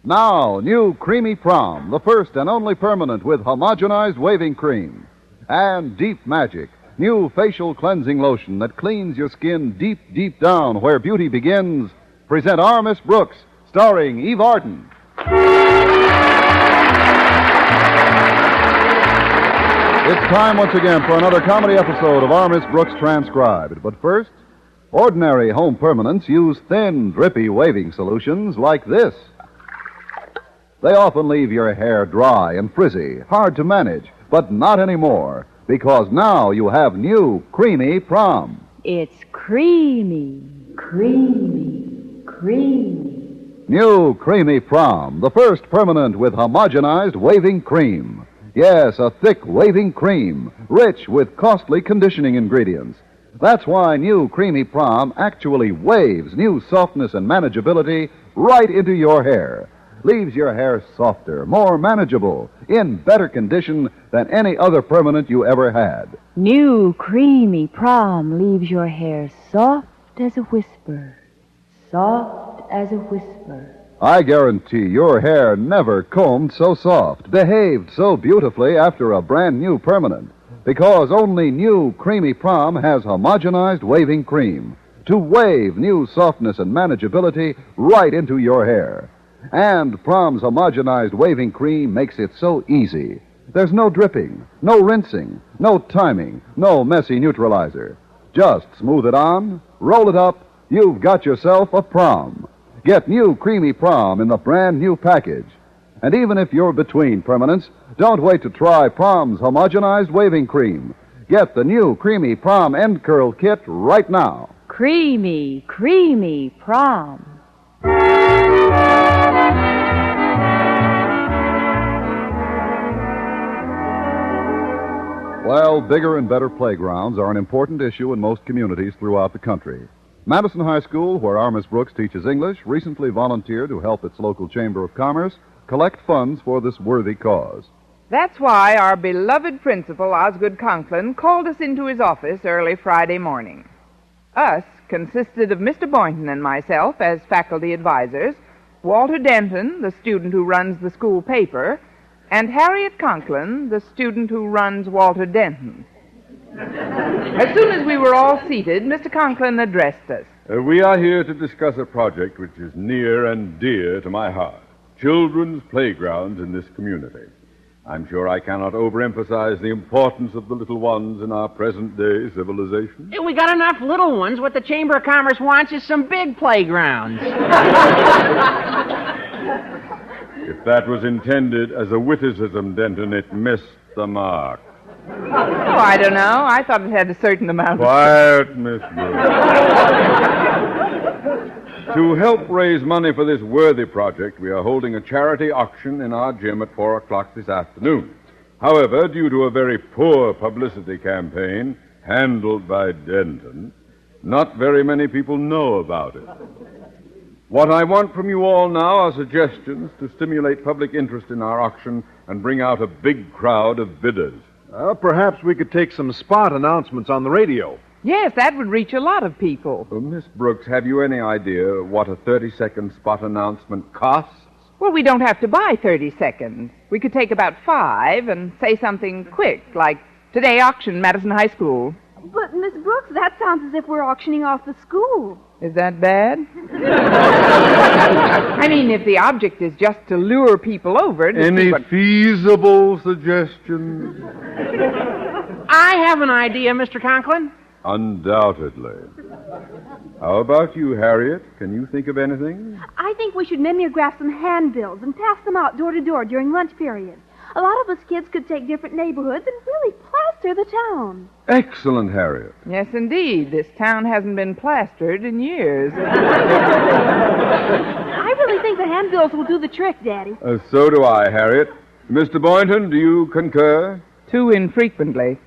Now, new Creamy Prom, the first and only permanent with homogenized waving cream. And Deep Magic, new facial cleansing lotion that cleans your skin deep, deep down where beauty begins. Present Our Miss Brooks, starring Eve Arden. It's time once again for another comedy episode of Our Miss Brooks Transcribed. But first, ordinary home permanents use thin, drippy waving solutions like this. They often leave your hair dry and frizzy, hard to manage, but not anymore, because now you have new Creamy Prom. It's creamy, creamy, creamy. New Creamy Prom, the first permanent with homogenized waving cream. Yes, a thick waving cream, rich with costly conditioning ingredients. That's why new Creamy Prom actually waves new softness and manageability right into your hair. Leaves your hair softer, more manageable, in better condition than any other permanent you ever had. New Creamy Prom leaves your hair soft as a whisper. Soft as a whisper. I guarantee your hair never combed so soft, behaved so beautifully after a brand new permanent, because only new Creamy Prom has homogenized waving cream to wave new softness and manageability right into your hair. And Prom's homogenized waving cream makes it so easy. There's no dripping, no rinsing, no timing, no messy neutralizer. Just smooth it on, roll it up, you've got yourself a Prom. Get new Creamy Prom in the brand new package. And even if you're between permanents, don't wait to try Prom's homogenized waving cream. Get the new Creamy Prom End Curl Kit right now. Creamy, creamy Prom. Well, bigger and better playgrounds are an important issue in most communities throughout the country. Madison High School, where our Miss Brooks teaches English, recently volunteered to help its local Chamber of Commerce collect funds for this worthy cause. That's why our beloved principal, Osgood Conklin, called us into his office early Friday morning. Us consisted of Mr. Boynton and myself as faculty advisors, Walter Denton, the student who runs the school paper, and Harriet Conklin, the student who runs Walter Denton. As soon as we were all seated, Mr. Conklin addressed us. We are here to discuss a project which is near and dear to my heart. Children's playgrounds in this community. I'm sure I cannot overemphasize the importance of the little ones in our present-day civilization. Hey, we got enough little ones. What the Chamber of Commerce wants is some big playgrounds. If that was intended as a witticism, Denton, it missed the mark. Oh, I don't know. I thought it had a certain amount of... Quiet, Miss Brooks. To help raise money for this worthy project, we are holding a charity auction in our gym at 4 o'clock this afternoon. However, due to a very poor publicity campaign handled by Denton, not very many people know about it. What I want from you all now are suggestions to stimulate public interest in our auction and bring out a big crowd of bidders. Perhaps we could take some spot announcements on the radio. Yes, that would reach a lot of people. Miss Brooks, have you any idea what a 30-second spot announcement costs? Well, we don't have to buy 30 seconds. We could take about 5 and say something quick, like, today auction, Madison High School. But, Miss Brooks, that sounds as if we're auctioning off the school. Is that bad? I mean, if the object is just to lure people over... Any feasible suggestions? I have an idea, Mr. Conklin. Undoubtedly. How about you, Harriet? Can you think of anything? I think we should mimeograph some handbills and pass them out door to door during lunch period. A lot of us kids could take different neighborhoods and really plaster the town. Excellent, Harriet. Yes, indeed. This town hasn't been plastered in years. I really think the handbills will do the trick, Daddy. So do I, Harriet. Mr. Boynton, do you concur? Too infrequently.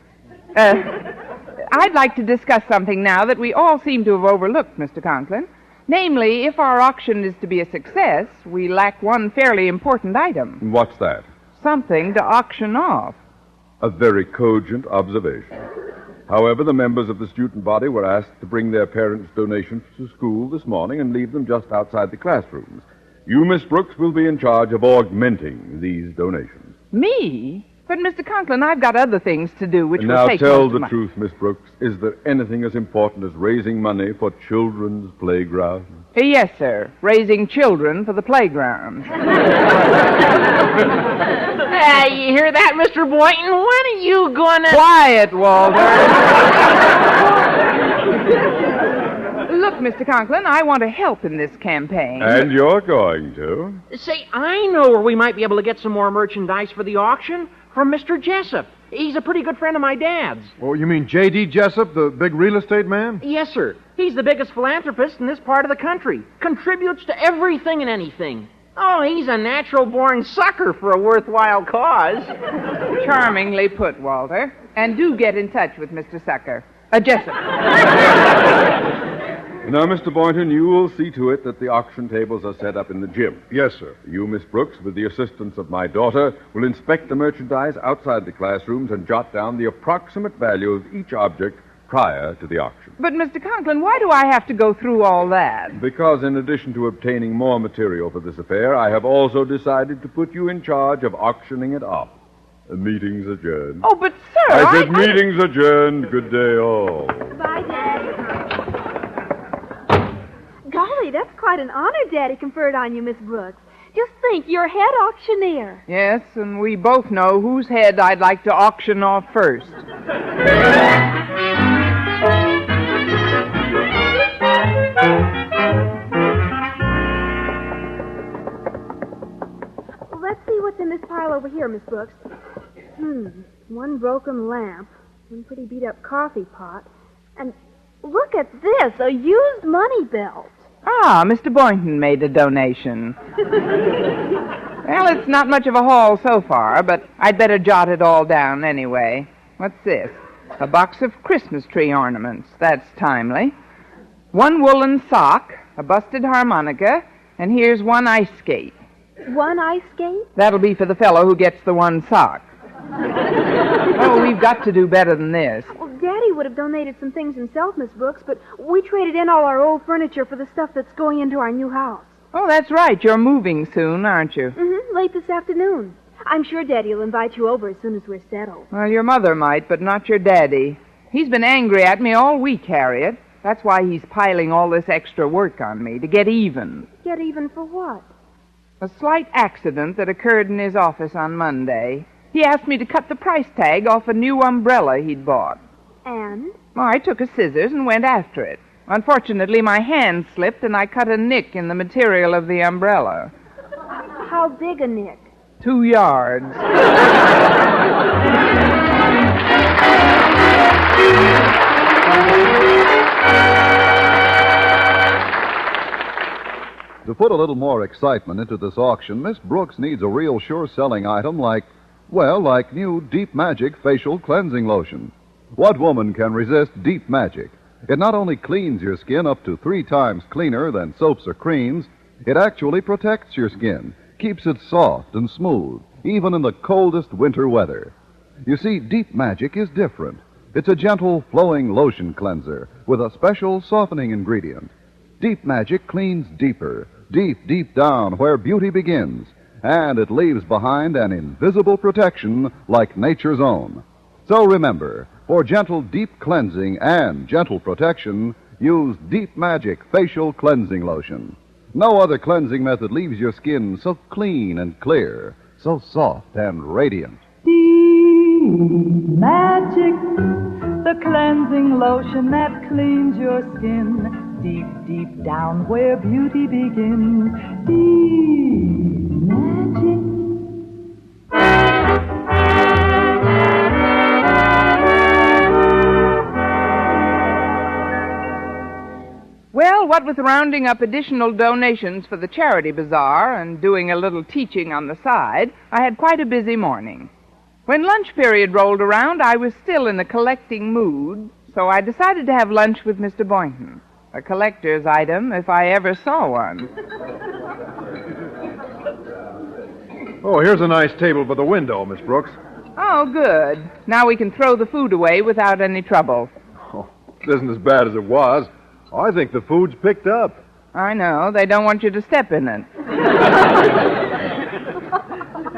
I'd like to discuss something now that we all seem to have overlooked, Mr. Conklin. Namely, if our auction is to be a success, we lack one fairly important item. What's that? Something to auction off. A very cogent observation. However, the members of the student body were asked to bring their parents' donations to school this morning and leave them just outside the classrooms. You, Miss Brooks, will be in charge of augmenting these donations. Me? But, Mr. Conklin, I've got other things to do, which And will now take tell most the of my... truth, Miss Brooks. Is there anything as important as raising money for children's playground? Yes, sir. Raising children for the playground. You hear that, Mr. Boynton? When are you gonna... Quiet, Walter. Look, Mr. Conklin, I want to help in this campaign. And you're going to? Say, I know where we might be able to get some more merchandise for the auction. From Mr. Jessup. He's a pretty good friend of my dad's. Oh, you mean J.D. Jessup, the big real estate man? Yes, sir. He's the biggest philanthropist in this part of the country. Contributes to everything and anything. Oh, he's a natural-born sucker for a worthwhile cause. Charmingly put, Walter. And do get in touch with Mr. Sucker. Jessup. Now, Mr. Boynton, you will see to it that the auction tables are set up in the gym. Yes, sir. You, Miss Brooks, with the assistance of my daughter, will inspect the merchandise outside the classrooms and jot down the approximate value of each object prior to the auction. But, Mr. Conklin, why do I have to go through all that? Because in addition to obtaining more material for this affair, I have also decided to put you in charge of auctioning it off. Meeting's adjourned. Oh, but, sir, I said meeting's adjourned. Good day, all. Bye, Daddy. Golly, that's quite an honor Daddy conferred on you, Miss Brooks. Just think, you're head auctioneer. Yes, and we both know whose head I'd like to auction off first. Well, let's see what's in this pile over here, Miss Brooks. One broken lamp, one pretty beat-up coffee pot, and look at this, a used money belt. Ah, Mr. Boynton made a donation. Well, it's not much of a haul so far, but I'd better jot it all down anyway. What's this? A box of Christmas tree ornaments. That's timely. One woolen sock, a busted harmonica, and here's one ice skate. One ice skate? That'll be for the fellow who gets the one sock. Oh, we've got to do better than this. Well, Daddy would have donated some things himself, Miss Brooks, but we traded in all our old furniture for the stuff that's going into our new house. Oh, that's right. You're moving soon, aren't you? Late this afternoon. I'm sure Daddy will invite you over as soon as we're settled. Well, your mother might, but not your daddy. He's been angry at me all week, Harriet. That's why he's piling all this extra work on me, to get even. Get even for what? A slight accident that occurred in his office on Monday. He asked me to cut the price tag off a new umbrella he'd bought. And? Well, I took a scissors and went after it. Unfortunately, my hand slipped and I cut a nick in the material of the umbrella. How big a nick? 2 yards. To put a little more excitement into this auction, Miss Brooks needs a real sure-selling item like new Deep Magic facial cleansing lotion. What woman can resist Deep Magic? It not only cleans your skin up to 3 times cleaner than soaps or creams, it actually protects your skin, keeps it soft and smooth, even in the coldest winter weather. You see, Deep Magic is different. It's a gentle, flowing lotion cleanser with a special softening ingredient. Deep Magic cleans deeper, deep down where beauty begins, and it leaves behind an invisible protection like nature's own. So remember, for gentle, deep cleansing and gentle protection, use Deep Magic Facial Cleansing Lotion. No other cleansing method leaves your skin so clean and clear, so soft and radiant. Deep Magic, the cleansing lotion that cleans your skin. Deep down where beauty begins. Deep Magic. Well, what with rounding up additional donations for the charity bazaar and doing a little teaching on the side, I had quite a busy morning. When lunch period rolled around, I was still in a collecting mood, so I decided to have lunch with Mr. Boynton. A collector's item, if I ever saw one. Oh, here's a nice table by the window, Miss Brooks. Oh, good. Now we can throw the food away without any trouble. Oh, it isn't as bad as it was. I think the food's picked up. I know. They don't want you to step in it.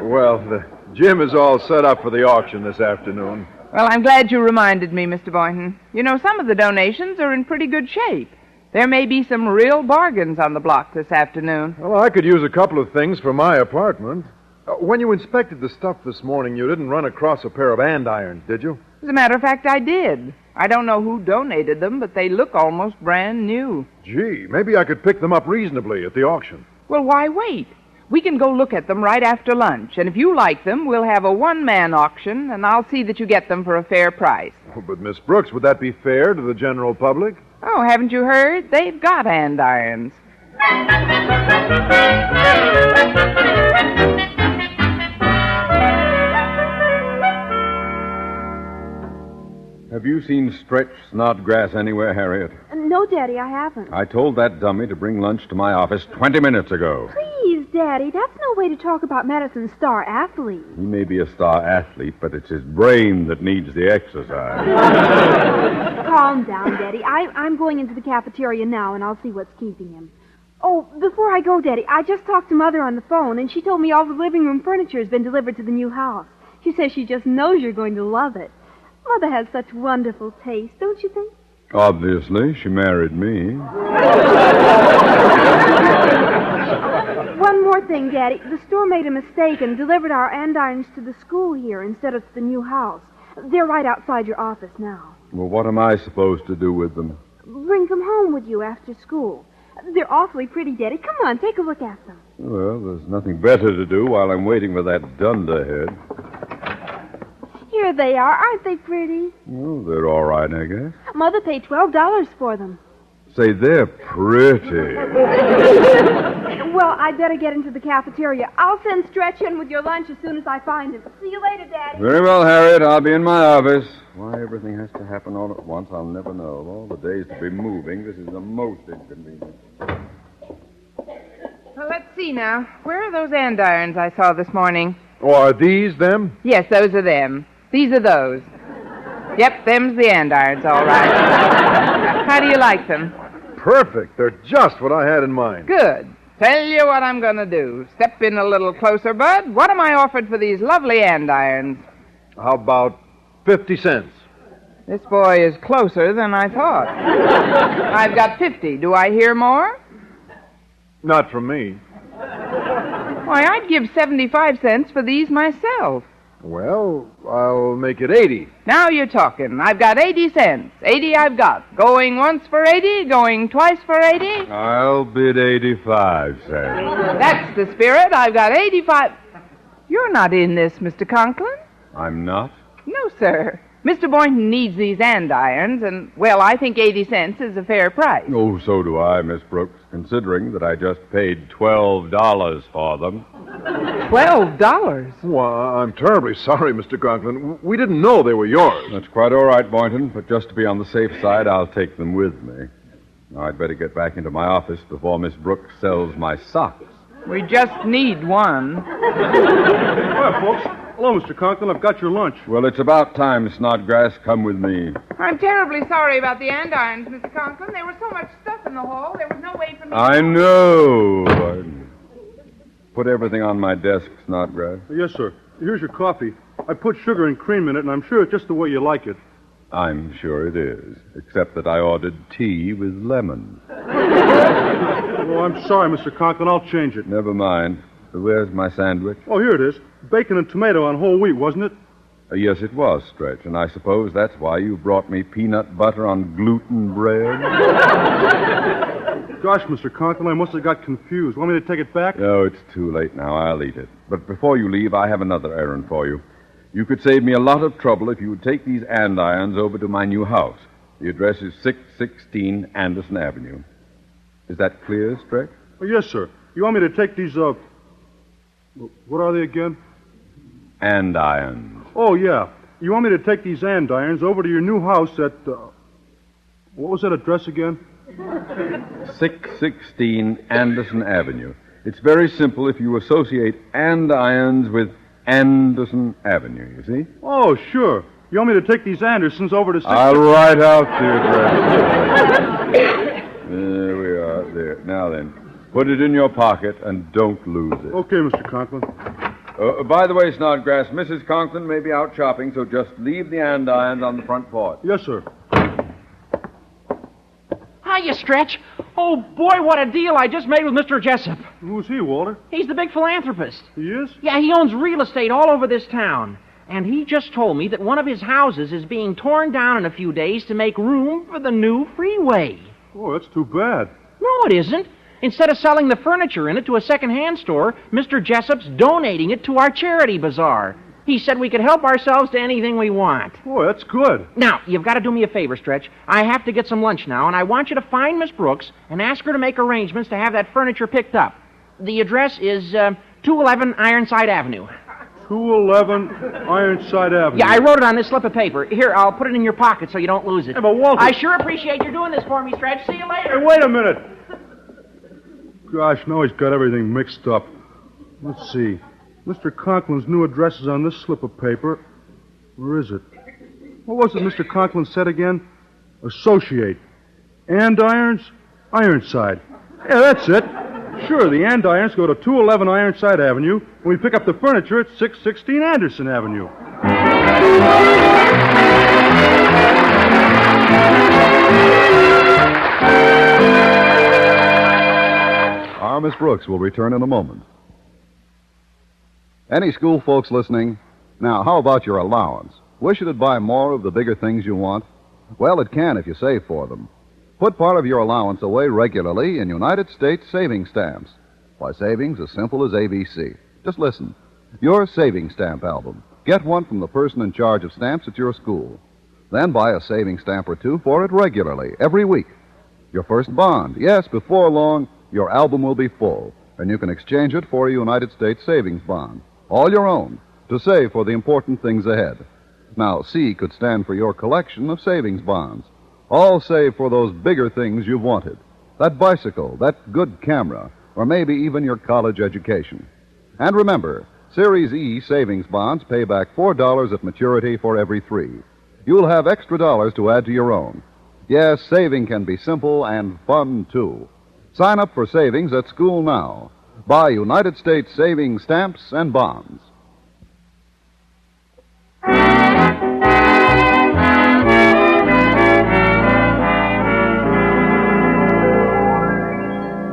Well, the gym is all set up for the auction this afternoon. Well, I'm glad you reminded me, Mr. Boynton. You know, some of the donations are in pretty good shape. There may be some real bargains on the block this afternoon. Well, I could use a couple of things for my apartment. When you inspected the stuff this morning, you didn't run across a pair of andirons, did you? As a matter of fact, I did. I don't know who donated them, but they look almost brand new. Gee, maybe I could pick them up reasonably at the auction. Well, why wait? We can go look at them right after lunch, and if you like them, we'll have a one-man auction, and I'll see that you get them for a fair price. Oh, but, Miss Brooks, would that be fair to the general public? Oh, haven't you heard? They've got andirons. Have you seen Stretch Snodgrass anywhere, Harriet? No, Daddy, I haven't. I told that dummy to bring lunch to my office 20 minutes ago. Please, Daddy, that's no way to talk about Madison's star athlete. He may be a star athlete, but it's his brain that needs the exercise. Calm down, Daddy. I'm going into the cafeteria now, and I'll see what's keeping him. Oh, before I go, Daddy, I just talked to Mother on the phone, and she told me all the living room furniture has been delivered to the new house. She says she just knows you're going to love it. Mother has such wonderful taste, don't you think? Obviously, she married me. One more thing, Daddy. The store made a mistake and delivered our andirons to the school here instead of to the new house. They're right outside your office now. Well, what am I supposed to do with them? Bring them home with you after school. They're awfully pretty, Daddy. Come on, take a look at them. Well, there's nothing better to do while I'm waiting for that dunderhead. Here they are. Aren't they pretty? Well, they're all right, I guess. Mother paid $12 for them. Say, they're pretty. Well, I'd better get into the cafeteria. I'll send Stretch in with your lunch as soon as I find him. See you later, Daddy. Very well, Harriet. I'll be in my office. Why everything has to happen all at once, I'll never know. Of all the days to be moving, this is the most inconvenient. Well, let's see now. Where are those andirons I saw this morning? Oh, are these them? Yes, those are them. These are those. Yep, them's the andirons, all right. How do you like them? Perfect. They're just what I had in mind. Good. Tell you what I'm going to do. Step in a little closer, Bud. What am I offered for these lovely andirons? How about 50 cents? This boy is closer than I thought. I've got 50. Do I hear more? Not from me. Why, I'd give 75 cents for these myself. Well, I'll make it 80. Now you're talking. I've got 80 cents. 80 I've got. Going once for 80, going twice for 80. I'll bid 85 cents. That's the spirit. I've got 85. You're not in this, Mr. Conklin. I'm not? No, sir. Mr. Boynton needs these andirons, and, well, I think 80 cents is a fair price. Oh, so do I, Miss Brooks, considering that I just paid $12 for them. $12? Well, I'm terribly sorry, Mr. Conklin. We didn't know they were yours. That's quite all right, Boynton, but just to be on the safe side, I'll take them with me. Now, I'd better get back into my office before Miss Brooks sells my socks. We just need one. Well, folks. Hello, Mr. Conklin. I've got your lunch. Well, it's about time, Snodgrass. Come with me. I'm terribly sorry about the andirons, Mr. Conklin. There was so much stuff in the hall, there was no way for me I know. Put everything on my desk, Snodgrass. Yes, sir. Here's your coffee. I put sugar and cream in it, and I'm sure it's just the way you like it. I'm sure it is, except that I ordered tea with lemon. Oh, I'm sorry, Mr. Conklin. I'll change it. Never mind. Where's my sandwich? Oh, here it is. Bacon and tomato on whole wheat, wasn't it? Yes, it was, Stretch, and I suppose that's why you brought me peanut butter on gluten bread. Gosh, Mr. Conklin, I must have got confused. Want me to take it back? No, it's too late now. I'll eat it. But before you leave, I have another errand for you. You could save me a lot of trouble if you would take these andirons over to my new house. The address is 616 Anderson Avenue. Is that clear, Stretch? Oh, yes, sir. You want me to take these, what are they again? Andirons. Oh, yeah. You want me to take these andirons over to your new house at, what was that address again? 616 Anderson Avenue. It's very simple if you associate andirons with Anderson Avenue, you see? Oh, sure. You want me to take these Andersons over to... I'll write out the address. There we are. There. Now then, put it in your pocket and don't lose it. Okay, Mr. Conklin. By the way, Snodgrass, Mrs. Conklin may be out shopping, so just leave the andirons on the front porch. Yes, sir. Hiya, Stretch. Oh, boy, what a deal I just made with Mr. Jessup. Who's he, Walter? He's the big philanthropist. He is? Yeah, he owns real estate all over this town. And he just told me that one of his houses is being torn down in a few days to make room for the new freeway. Oh, that's too bad. No, it isn't. Instead of selling the furniture in it to a second-hand store, Mr. Jessup's donating it to our charity bazaar. He said we could help ourselves to anything we want. Oh, that's good. Now, you've got to do me a favor, Stretch. I have to get some lunch now, and I want you to find Miss Brooks and ask her to make arrangements to have that furniture picked up. The address is 211 Ironside Avenue. 211 Ironside Avenue. Yeah, I wrote it on this slip of paper. Here, I'll put it in your pocket so you don't lose it. Hey, but Walter... I sure appreciate you doing this for me, Stretch. See you later. Hey, wait a minute. Gosh, now he's got everything mixed up. Let's see. Mr. Conklin's new address is on this slip of paper. Where is it? What was it Mr. Conklin said again? Associate. Andirons, Ironside. Yeah, that's it. Sure, the andirons go to 211 Ironside Avenue, and we pick up the furniture at 616 Anderson Avenue. Our Miss Brooks will return in a moment. Any school folks listening? Now, how about your allowance? Wish it'd buy more of the bigger things you want? Well, it can if you save for them. Put part of your allowance away regularly in United States savings stamps. Why, savings as simple as ABC. Just listen. Your savings stamp album. Get one from the person in charge of stamps at your school. Then buy a savings stamp or two for it regularly, every week. Your first bond. Yes, before long, your album will be full, and you can exchange it for a United States savings bond. All your own, to save for the important things ahead. Now, C could stand for your collection of savings bonds. All save for those bigger things you've wanted. That bicycle, that good camera, or maybe even your college education. And remember, Series E savings bonds pay back $4 at maturity for every 3. You'll have extra dollars to add to your own. Yes, saving can be simple and fun, too. Sign up for savings at school now. Buy United States savings stamps and bonds.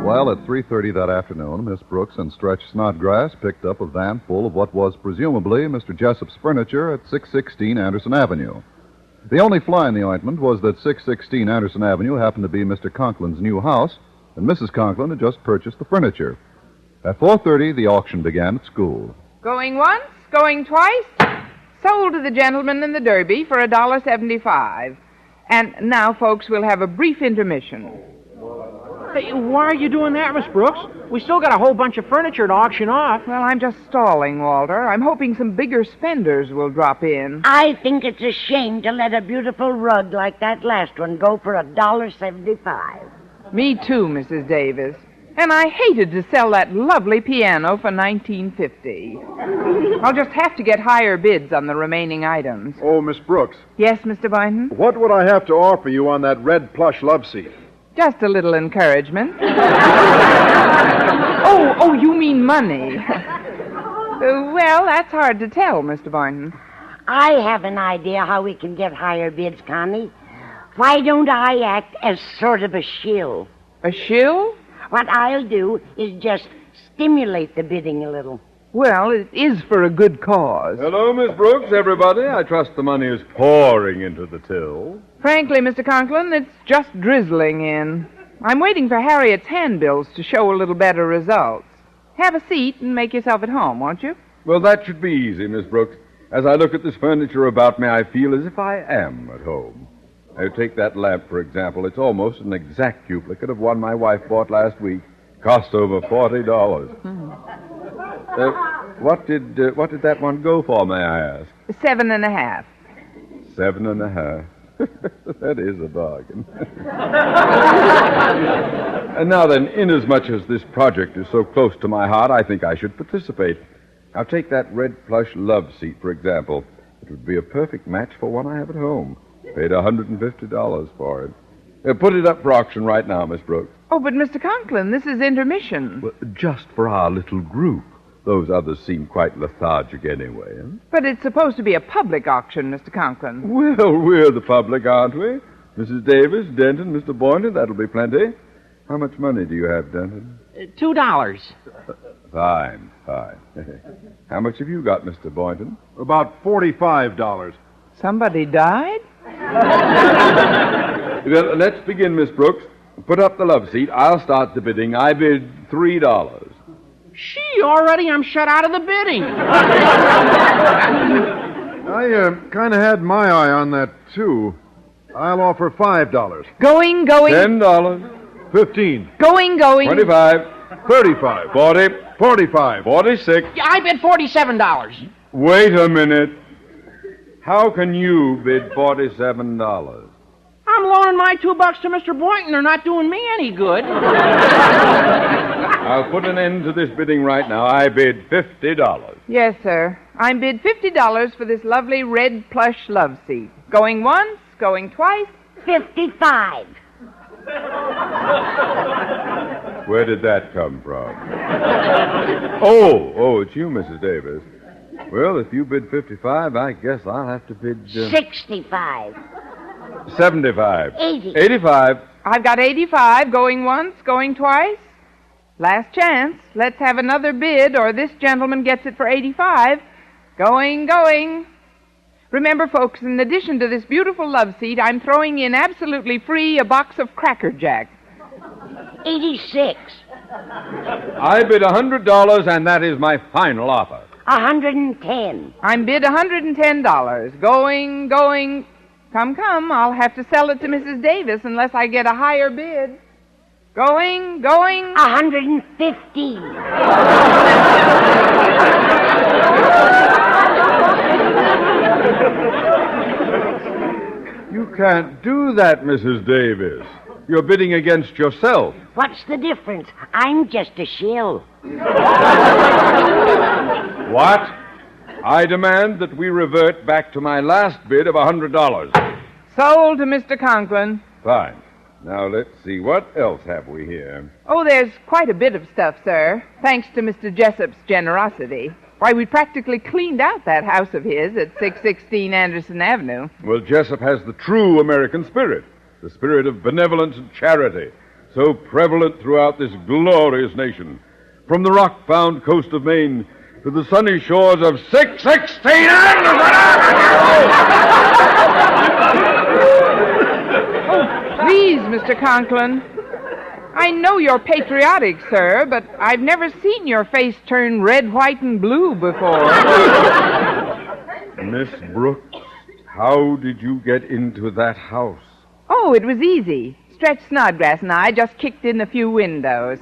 Well, at 3:30 that afternoon, Miss Brooks and Stretch Snodgrass picked up a van full of what was presumably Mr. Jessup's furniture at 616 Anderson Avenue. The only fly in the ointment was that 616 Anderson Avenue happened to be Mr. Conklin's new house, and Mrs. Conklin had just purchased the furniture. At 4:30, the auction began at school. Going once, going twice. Sold to the gentleman in the Derby for $1.75. And now, folks, we'll have a brief intermission. Hey, why are you doing that, Miss Brooks? We still got a whole bunch of furniture to auction off. Well, I'm just stalling, Walter. I'm hoping some bigger spenders will drop in. I think it's a shame to let a beautiful rug like that last one go for $1.75. Me too, Mrs. Davis. And I hated to sell that lovely piano for $19.50. I'll just have to get higher bids on the remaining items. Oh, Miss Brooks. Yes, Mr. Boynton? What would I have to offer you on that red plush love seat? Just a little encouragement. Oh, you mean money. Well, that's hard to tell, Mr. Boynton. I have an idea how we can get higher bids, Connie. Why don't I act as sort of a shill? A shill? What I'll do is just stimulate the bidding a little. Well, it is for a good cause. Hello, Miss Brooks, everybody. I trust the money is pouring into the till. Frankly, Mr. Conklin, it's just drizzling in. I'm waiting for Harriet's handbills to show a little better results. Have a seat and make yourself at home, won't you? Well, that should be easy, Miss Brooks. As I look at this furniture about me, I feel as if I am at home. Now, take that lamp, for example. It's almost an exact duplicate of one my wife bought last week. Cost over $40. What did that one go for, may I ask? 7.5. 7.5. That is a bargain. And now then, inasmuch as this project is so close to my heart, I think I should participate. Now, take that red plush love seat, for example. It would be a perfect match for one I have at home. Paid $150 for it. Put it up for auction right now, Miss Brooks. Oh, but Mr. Conklin, this is intermission. Well, just for our little group. Those others seem quite lethargic anyway. Huh? But it's supposed to be a public auction, Mr. Conklin. Well, we're the public, aren't we? Mrs. Davis, Denton, Mr. Boynton, that'll be plenty. How much money do you have, Denton? $2. Fine. How much have you got, Mr. Boynton? About $45. Somebody died? Well, let's begin, Miss Brooks. Put up the love seat. I'll start the bidding. I bid $3. Gee, already I'm shut out of the bidding. I kind of had my eye on that, too. I'll offer $5. Going. $10. 15. Going. 25. 35. 40. 45. 46. Yeah, I bid $47. Wait a minute. How can you bid $47? I'm loaning my $2 to Mr. Boynton. They're not doing me any good. I'll put an end to this bidding right now. I bid $50. Yes, sir. I bid $50 for this lovely red plush love seat. Going once, going twice. 55. Where did that come from? Oh, it's you, Mrs. Davis. Well, if you bid 55, I guess I'll have to bid... 65. 75. 80. 85. I've got 85. Going once, going twice. Last chance. Let's have another bid, or this gentleman gets it for 85. Going. Remember, folks, in addition to this beautiful love seat, I'm throwing in absolutely free a box of Cracker Jack. 86. I bid $100, and that is my final offer. 110. I'm bid $110. Going. Come. I'll have to sell it to Mrs. Davis unless I get a higher bid. Going. 150. You can't do that, Mrs. Davis. You're bidding against yourself. What's the difference? I'm just a shill. What? I demand that we revert back to my last bid of $100. Sold to Mr. Conklin. Fine. Now, let's see. What else have we here? Oh, there's quite a bit of stuff, sir, thanks to Mr. Jessup's generosity. Why, we practically cleaned out that house of his at 616 Anderson Avenue. Well, Jessup has the true American spirit, the spirit of benevolence and charity, so prevalent throughout this glorious nation. From the rock-bound coast of Maine to the sunny shores of 616 Anderson Oh, please, Mr. Conklin. I know you're patriotic, sir, but I've never seen your face turn red, white, and blue before. Miss Brooks, how did you get into that house? Oh, it was easy. Stretch Snodgrass and I just kicked in a few windows.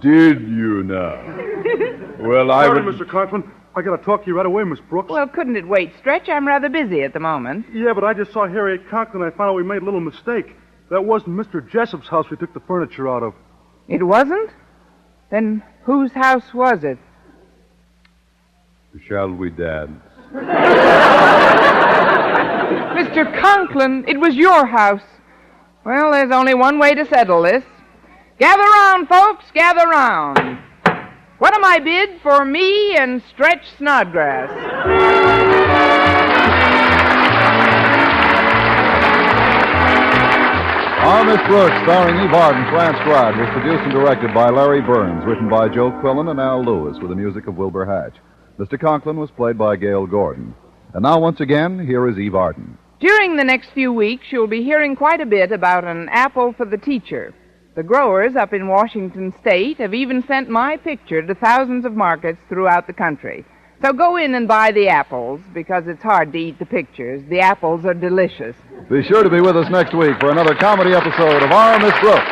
Did you now? Well, Sorry, Mr. Conklin. I got to talk to you right away, Miss Brooks. Well, couldn't it wait, Stretch? I'm rather busy at the moment. Yeah, but I just saw Harriet Conklin and I found out we made a little mistake. That wasn't Mr. Jessup's house we took the furniture out of. It wasn't? Then whose house was it? Shall we dance? Mr. Conklin, it was your house. Well, there's only one way to settle this. Gather round, folks, gather round. What am I bid for me and Stretch Snodgrass? Our Miss Brooks, starring Eve Arden, transcribed, was produced and directed by Larry Burns, written by Joe Quillen and Al Lewis, with the music of Wilbur Hatch. Mr. Conklin was played by Gail Gordon. And now, once again, here is Eve Arden. During the next few weeks, you'll be hearing quite a bit about an apple for the teacher. The growers up in Washington State have even sent my picture to thousands of markets throughout the country. So go in and buy the apples, because it's hard to eat the pictures. The apples are delicious. Be sure to be with us next week for another comedy episode of Our Miss Brooks.